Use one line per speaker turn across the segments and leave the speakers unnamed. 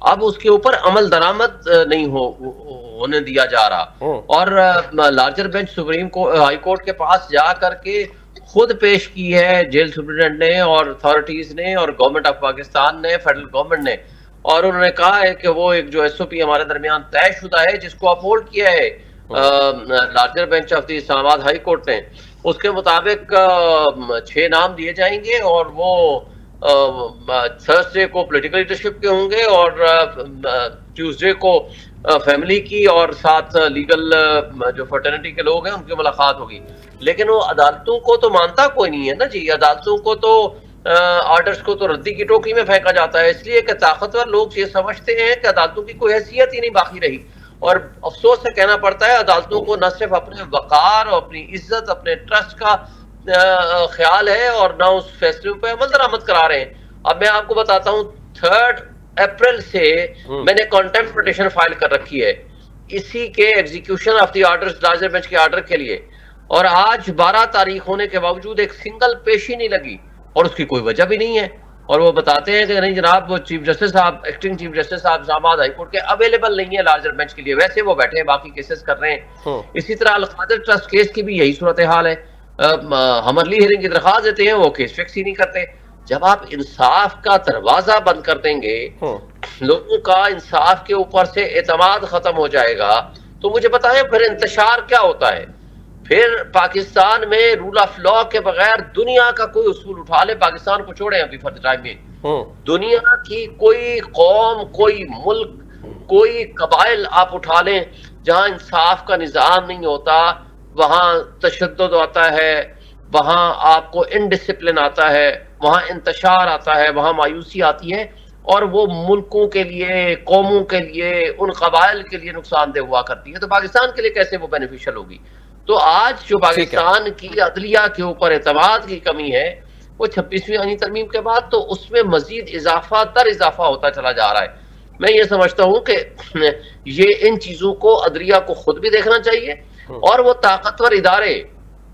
اب اس کے اوپر عمل درآمد نہیں ہونے دیا جا رہا، اور larger bench supreme high court کے پاس جا کر کے خود پیش کی ہے جیل سپرنٹینڈنٹ نے اور اتھارٹیز نے اور گورنمنٹ آف پاکستان نے، فیڈرل گورنمنٹ نے، اور انہوں نے کہا ہے کہ وہ ایک جو ایس او پی ہمارے درمیان طے شدہ ہے جس کو اپہولڈ کیا ہے لارجر بینچ آف دی اسلام آباد ہائی کورٹ نے، اس کے مطابق 6 نام دیے جائیں گے، اور وہ تھرسڈے کو پولیٹیکل لیڈرشپ کے ہوں گے، اور ٹیوزڈے کو فیملی کی اور 7 لیگل جو فرٹرنٹی کے لوگ ہیں ان کی ملاقات ہوگی۔ لیکن وہ عدالتوں کو تو مانتا کوئی نہیں ہے نا جی، عدالتوں کو تو آرڈرز کو تو ردی کی ٹوکری میں پھینکا جاتا ہے، اس لیے کہ طاقتور لوگ یہ سمجھتے ہیں کہ عدالتوں کی کوئی حیثیت ہی نہیں باقی رہی، اور افسوس سے کہنا پڑتا ہے عدالتوں کو نہ صرف اپنے وقار اور اپنی عزت، اپنے ٹرسٹ کا خیال ہے، اور نہ اس فیصلے پہ عمل درآمد کرا رہے ہیں۔ اب میں آپ کو بتاتا ہوں 3 اپریل سے میں نے کانٹیمپٹ پٹیشن فائل کر رکھی ہے اسی کے execution of the orders, larger bench کے آرڈر کے لیے، اور آج 12 تاریخ ہونے کے باوجود ایک سنگل پیشی نہیں لگی، اور اس کی کوئی وجہ بھی نہیں ہے، اور وہ بتاتے ہیں کہ نہیں جناب وہ چیف جسٹس صاحب، ایکٹنگ چیف جسٹس صاحب اسلام آباد ہائی کورٹ کے اویلیبل نہیں ہے لارجر بینچ کے لیے، ویسے وہ بیٹھے ہیں باقی کیسز کر رہے ہیں۔ اسی طرح القادر ٹرسٹ کیس کی بھی یہی صورتحال ہے، ہم ارلی ہیئرنگ کی درخواست دیتے ہیں، وہ کیس فکس ہی نہیں کرتے۔ جب آپ انصاف کا دروازہ بند کر دیں گے، لوگوں کا انصاف کے اوپر سے اعتماد ختم ہو جائے گا، تو مجھے بتائیں پھر انتشار کیا ہوتا ہے؟ پھر پاکستان میں رول آف لا کے بغیر دنیا کا کوئی اصول اٹھا لے، پاکستان کو چھوڑیں ابھی فار ٹائم میں، دنیا کی کوئی قوم، کوئی ملک، کوئی قبائل آپ اٹھا لیں جہاں انصاف کا نظام نہیں ہوتا، وہاں تشدد آتا ہے، وہاں آپ کو انڈسپلن آتا ہے، وہاں انتشار آتا ہے، وہاں مایوسی آتی ہے، اور وہ ملکوں کے لیے، قوموں کے لیے، ان قبائل کے لیے نقصان دہ ہوا کرتی ہے، تو پاکستان کے لیے کیسے وہ بینیفیشل ہوگی؟ تو آج جو پاکستان کی عدلیہ کے اوپر اعتماد کی کمی ہے، وہ 26ویں آئینی ترمیم کے بعد تو اس میں مزید اضافہ در اضافہ ہوتا چلا جا رہا ہے۔ میں یہ سمجھتا ہوں کہ یہ ان چیزوں کو عدلیہ کو خود بھی دیکھنا چاہیے، اور وہ طاقتور ادارے،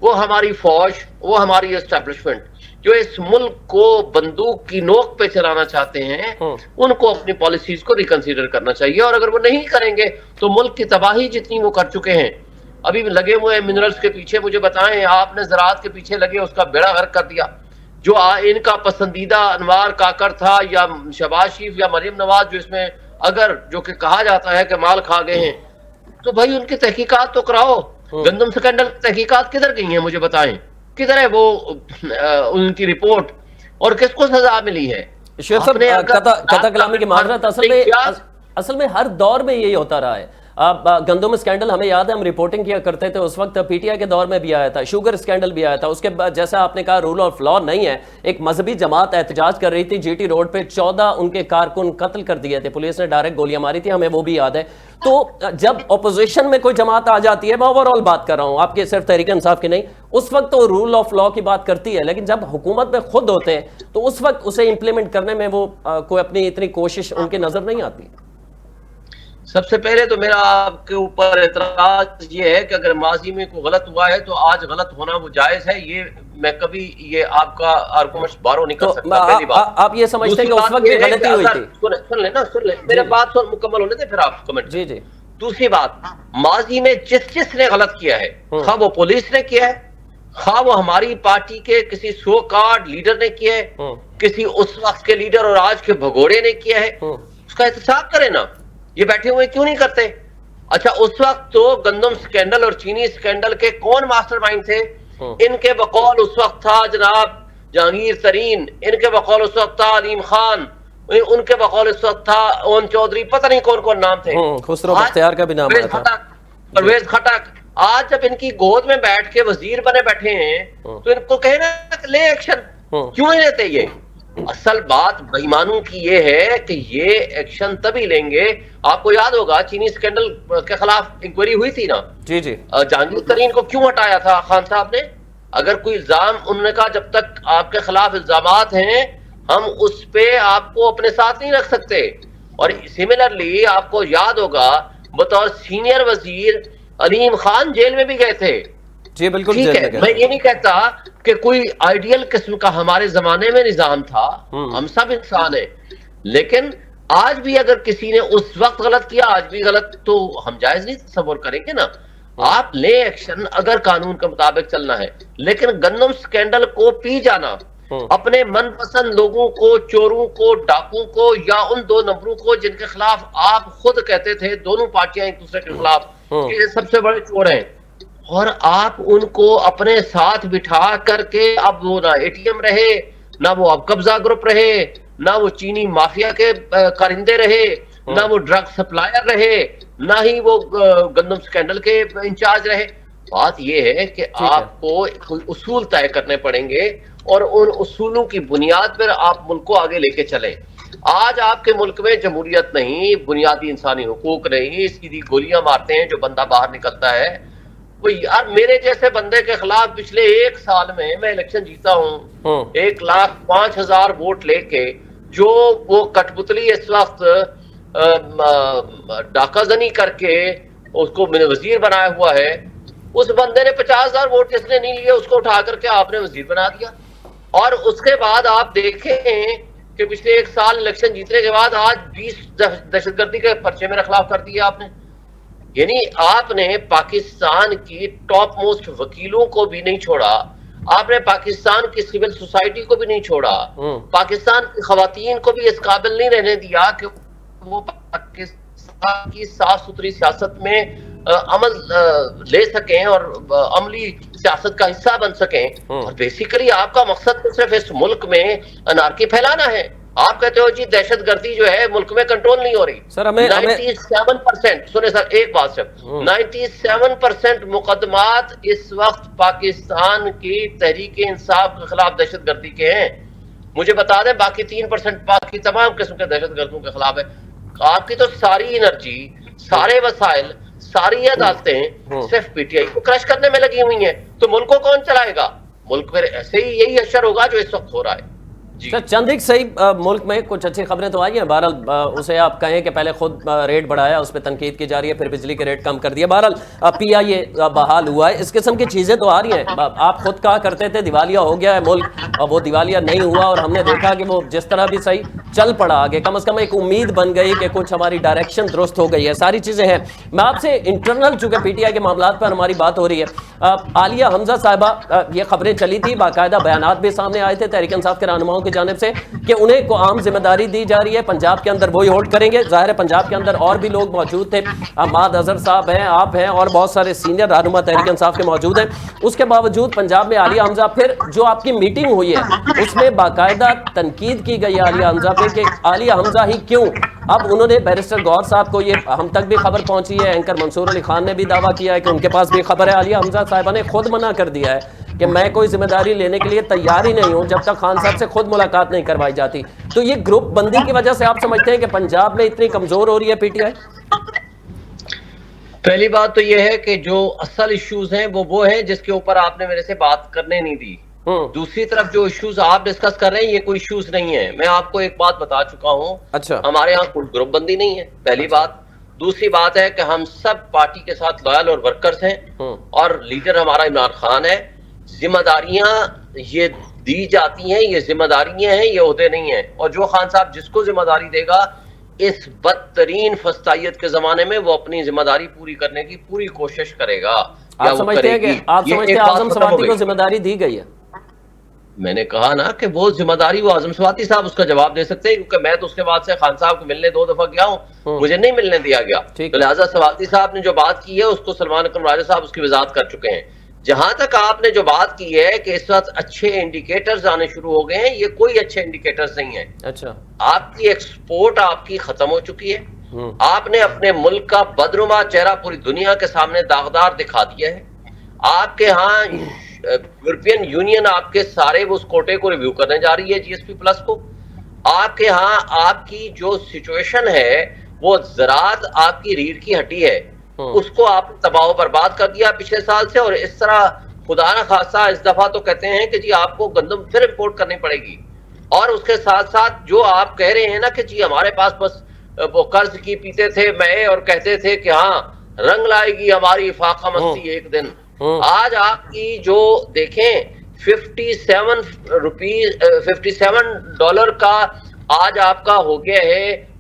وہ ہماری فوج، وہ ہماری اسٹیبلشمنٹ جو اس ملک کو بندوق کی نوک پہ چلانا چاہتے ہیں، ان کو اپنی پالیسیز کو ریکنسیڈر کرنا چاہیے، اور اگر وہ نہیں کریں گے تو ملک کی تباہی جتنی وہ کر چکے ہیں، ابھی لگے ہوئے ہیں منرلز کے پیچھے، مجھے بتائیں آپ نے زراعت کے پیچھے لگے اس کا بیڑا غرق کر دیا۔ جو ان کا پسندیدہ انوار کاکر تھا، یا شہباز شریف یا مریم نواز، جو اس میں اگر جو کہ کہا جاتا ہے کہ مال کھا گئے ہیں، تو بھائی ان کی تحقیقات تو کراؤ۔ گندم سکینڈل کی تحقیقات کدھر گئی ہیں مجھے بتائیں، کدھر ہے وہ ان کی رپورٹ، اور کس کو سزا ملی ہے؟
شیخ صاحب قطع کلامی کی معذرت، اصل میں ہر دور میں یہی ہوتا رہا ہے۔ گندم اسکینڈل ہمیں یاد ہے، ہم رپورٹنگ کیا کرتے تھے اس وقت، پی ٹی آئی کے دور میں بھی آیا تھا، شوگر اسکینڈل بھی آیا تھا، اس کے بعد جیسا آپ نے کہا رول آف لا نہیں ہے، ایک مذہبی جماعت احتجاج کر رہی تھی جی ٹی روڈ پہ، 14 ان کے کارکن قتل کر دیے تھے، پولیس نے ڈائریکٹ گولیاں ماری تھی، ہمیں وہ بھی یاد ہے۔ تو جب اپوزیشن میں کوئی جماعت آ جاتی ہے، میں اوور آل بات کر رہا ہوں، آپ کے صرف تحریک انصاف کی نہیں، اس وقت تو رول آف لا کی بات کرتی ہے، لیکن جب حکومت میں خود ہوتے ہیں تو اس وقت اسے امپلیمنٹ کرنے میں وہ کوئی اپنی اتنی کوشش ان کی نظر نہیں آتی۔
سب سے پہلے تو میرا آپ کے اوپر اعتراض یہ ہے کہ اگر ماضی میں کوئی غلط ہوا ہے تو آج غلط ہونا وہ جائز ہے، یہ میں کبھی یہ آپ کا آرگومنٹ بارو نہیں کر سکتا، پہلی بات۔
آپ یہ سمجھتے ہیں کہ اس وقت بھی غلطی ہوئی تھی؟
سن لیں میرے بات مکمل ہونے دیں پھر آپ کمنٹ۔
جی جی۔
دوسری بات، ماضی میں جس نے غلط کیا ہے، خواہ وہ پولیس نے کیا ہے، خواہ وہ ہماری پارٹی کے کسی سو کارڈ لیڈر نے کیا ہے، کسی اس وقت کے لیڈر اور آج کے بھگوڑے نے کیا ہے، اس کا احتساب کرے نا، یہ بیٹھے ہوئے کیوں نہیں کرتے؟ اچھا اس وقت تو گندم سکینڈل اور چینی سکینڈل کے کون ماسٹر مائنڈ تھے؟ ان کے بقول اس وقت تھا جناب جہانگیر ترین، ان کے بقول اس وقت تھا علیم خان، ان کے بقول اس وقت تھا اون چودھری، پتہ نہیں کون کون نام تھے،
خسرو بختیار کا بھی نام آیا تھا،
پرویز خٹک۔ آج جب ان کی گود میں بیٹھ کے وزیر بنے بیٹھے ہیں تو ان کو کہنا لے ایکشن، کیوں نہیں لیتے؟ یہ اصل بات بے ایمانوں کی یہ ہے کہ یہ ایکشن تبھی لیں گے۔ آپ کو یاد ہوگا چینی سکینڈل کے خلاف انکوائری ہوئی تھی نا،
جی جی،
جہانگیر ترین کو کیوں ہٹایا تھا خان صاحب نے؟ اگر کوئی الزام، انہوں نے کہا جب تک آپ کے خلاف الزامات ہیں ہم اس پہ آپ کو اپنے ساتھ نہیں رکھ سکتے۔ اور سملرلی آپ کو یاد ہوگا بطور سینئر وزیر علیم خان جیل میں بھی گئے تھے۔
جی بالکل،
ٹھیک ہے، میں یہ نہیں کہتا کہ کوئی آئیڈیل قسم کا ہمارے زمانے میں نظام تھا، ہم سب انسان ہیں، لیکن آج بھی اگر کسی نے اس وقت غلط کیا آج بھی غلط تو ہم جائز نہیں تصور کریں گے نا. آپ لیں ایکشن اگر قانون کے مطابق چلنا ہے, لیکن گندم سکینڈل کو پی جانا, اپنے من پسند لوگوں کو, چوروں کو, ڈاکوں کو, یا ان 2 نمبروں کو جن کے خلاف آپ خود کہتے تھے دونوں پارٹیاں ایک دوسرے کے خلاف یہ سب سے بڑے چور ہیں, اور آپ ان کو اپنے ساتھ بٹھا کر کے اب وہ نہ اے ٹی ایم رہے, نہ وہ اب قبضہ گروپ رہے, نہ وہ چینی مافیا کے کارندے رہے, نہ وہ ڈرگ سپلائر رہے, نہ ہی وہ گندم سکینڈل کے انچارج رہے. بات یہ ہے کہ آپ کو اصول طے کرنے پڑیں گے اور ان اصولوں کی بنیاد پر آپ ملک کو آگے لے کے چلیں. آج آپ کے ملک میں جمہوریت نہیں, بنیادی انسانی حقوق نہیں, اس کی گولیاں مارتے ہیں جو بندہ باہر نکلتا ہے. وہ یار میرے جیسے بندے کے خلاف پچھلے 1 سال میں الیکشن جیتا ہوں 1,05,000 ووٹ لے کے, جو وہ کٹ پتلی اس وقت ڈاکہ زنی کر کے اس کو میں نے وزیر بنایا ہوا ہے, اس بندے نے 50,000 ووٹ جس نے نہیں لیے اس کو اٹھا کر کے آپ نے وزیر بنا دیا. اور اس کے بعد آپ دیکھیں کہ پچھلے 1 سال الیکشن جیتنے کے بعد آج 20 دہشت گردی کے پرچے میں خلاف کر دیا آپ نے. یعنی آپ نے پاکستان کی ٹاپ موسٹ وکیلوں کو بھی نہیں چھوڑا, آپ نے پاکستان کی سول سوسائٹی کو بھی نہیں چھوڑا, پاکستان کی خواتین کو بھی اس قابل نہیں رہنے دیا کہ وہ پاکستان کی صاف ستھری سیاست میں عمل لے سکیں اور عملی سیاست کا حصہ بن سکیں. اور بیسیکلی آپ کا مقصد تو صرف اس ملک میں انارکی پھیلانا ہے. آپ کہتے ہو جی دہشت گردی جو ہے ملک میں کنٹرول نہیں ہو رہی.
سر
97% سنیں سر ایک بات صرف 97% مقدمات اس وقت پاکستان کی تحریک انصاف کے خلاف دہشت گردی کے ہیں. مجھے بتا دیں باقی 3% باقی تمام قسم کے دہشت گردوں کے خلاف ہے. آپ کی تو ساری انرجی, سارے وسائل, ساری عدالتیں صرف پی ٹی آئی کو کرش کرنے میں لگی ہوئی ہیں. تو ملک کو کون چلائے گا؟ ملک میں ایسے ہی یہی اشر ہوگا جو اس وقت ہو رہا ہے.
سر چند ایک صحیح ملک میں کچھ اچھی خبریں تو آئی ہیں, بہرحال اسے آپ کہیں کہ پہلے خود ریٹ بڑھایا, اس پہ تنقید کی جا رہی ہے, پھر بجلی کے ریٹ کم کر دیا, بہرحال پی آئی اے بحال ہوا ہے, اس قسم کی چیزیں تو آ رہی ہیں. آپ خود کہا کرتے تھے دیوالیہ ہو گیا ہے ملک, اور وہ دیوالیہ نہیں ہوا, اور ہم نے دیکھا کہ وہ جس طرح بھی صحیح چل پڑا آگے, کم از کم ایک امید بن گئی کہ کچھ ہماری ڈائریکشن درست ہو گئی ہے, ساری چیزیں ہیں. میں آپ سے انٹرنل چونکہ پی ٹی آئی کے معاملات پر ہماری بات ہو رہی ہے, عالیہ حمزہ صاحبہ, یہ خبریں چلی تھی, باقاعدہ بیانات بھی سامنے آئے تھے تحریک انصاف کے رہنماؤں کی جانب سے کہ انہیں کو عام ذمہ داری دی جا رہی ہے, پنجاب کے اندر وہی ہولڈ کریں گے. ظاہر ہے پنجاب کے اندر اور بھی لوگ موجود تھے, احمد اظہر صاحب ہیں, آپ ہیں, اور بہت سارے سینئر رہنما تحریک انصاف کے موجود ہیں. اس کے باوجود پنجاب میں عالیہ حمزہ, پھر جو آپ کی میٹنگ ہوئی ہے اس میں باقاعدہ تنقید کی گئی عالیہ حمزہ پہ کہ عالیہ حمزہ ہی کیوں. اب انہوں نے بیرسٹر گور صاحب کو, یہ ہم تک بھی خبر پہنچی ہے, اینکر منصور علی خان نے بھی دعویٰ کیا ہے کہ ان کے پاس بھی خبر ہے, عالیہ حمزہ صاحبہ نے خود منع کر دیا ہے کہ میں کوئی ذمہ داری لینے کے لیے تیار ہی نہیں ہوں جب تک خان صاحب سے خود ملاقات نہیں کروائی جاتی. تو یہ گروپ بندی کی وجہ سے آپ سمجھتے ہیں کہ پنجاب میں اتنی کمزور ہو رہی ہے پی ٹی آئی؟
پہلی بات تو یہ ہے کہ جو اصل ایشوز ہیں وہ ہیں جس کے اوپر آپ نے میرے سے بات کرنے نہیں دی. دوسری طرف جو ایشوز آپ ڈسکس کر رہے ہیں یہ کوئی ایشوز نہیں ہے. میں آپ کو ایک بات بتا چکا ہوں,
اچھا,
ہمارے یہاں کوئی گروپ بندی نہیں ہے, پہلی بات. دوسری بات ہے کہ ہم سب پارٹی کے ساتھ لائل اور ورکرز ہیں, اور لیڈر ہمارا عمران خان ہے. ذمہ داریاں یہ دی جاتی ہیں, یہ ذمہ داریاں ہیں, یہ عہدے نہیں ہیں. اور جو خان صاحب جس کو ذمہ داری دے گا اس بدترین فسطائیت کے زمانے میں وہ اپنی ذمہ داری پوری کرنے کی پوری کوشش کرے گا.
آپ سمجھتے ہیں کہ اعظم سواتی کو ذمہ داری دی گئی ہے؟
میں نے کہا نا کہ وہ ذمہ داری وہ اعظم سواتی صاحب اس کا جواب دے سکتے ہیں, کیونکہ میں تو اس کے بعد سے خان صاحب کو ملنے 2 دفعہ گیا ہوں, مجھے نہیں ملنے دیا گیا. تو لہٰذا سواتی صاحب نے جو بات کی ہے اس کو سلمان اکرم راجہ صاحب اس کی وضاحت کر چکے ہیں. جہاں تک آپ نے جو بات کی ہے کہ اس وقت اچھے انڈیکیٹرز آنے شروع ہو گئے ہیں, یہ کوئی اچھے انڈیکیٹرز نہیں ہیں.
اچھا,
آپ کی ایکسپورٹ آپ کی ختم ہو چکی ہے. آپ نے اپنے ملک کا بدنما چہرہ پوری دنیا کے سامنے داغدار دکھا دیا ہے. آپ کے ہاں یورپین یونین آپ کے سارے اس کوٹے کو ریویو کرنے جا رہی ہے, جی ایس پی پلس کو. آپ کے ہاں آپ کی جو سچویشن ہے وہ زراعت آپ کی ریڑھ کی ہڈی ہے, اس کو آپ تباہ و برباد کر دیا پچھلے سال سے. اور اس طرح خدا نہ خاصہ اس دفعہ تو کہتے ہیں کہ جی آپ کو گندم پھر امپورٹ کرنی پڑے گی. اور اس کے ساتھ ساتھ جو آپ کہہ رہے ہیں نا کہ جی ہمارے پاس بس وہ قرض کی پیتے تھے میں, اور کہتے تھے کہ ہاں رنگ لائے گی ہماری فاقہ مستی ایک دن. آج آپ کی جو دیکھیں $57 کا آج آپ کا ہو گیا ہے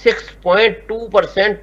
6.2%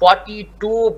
$42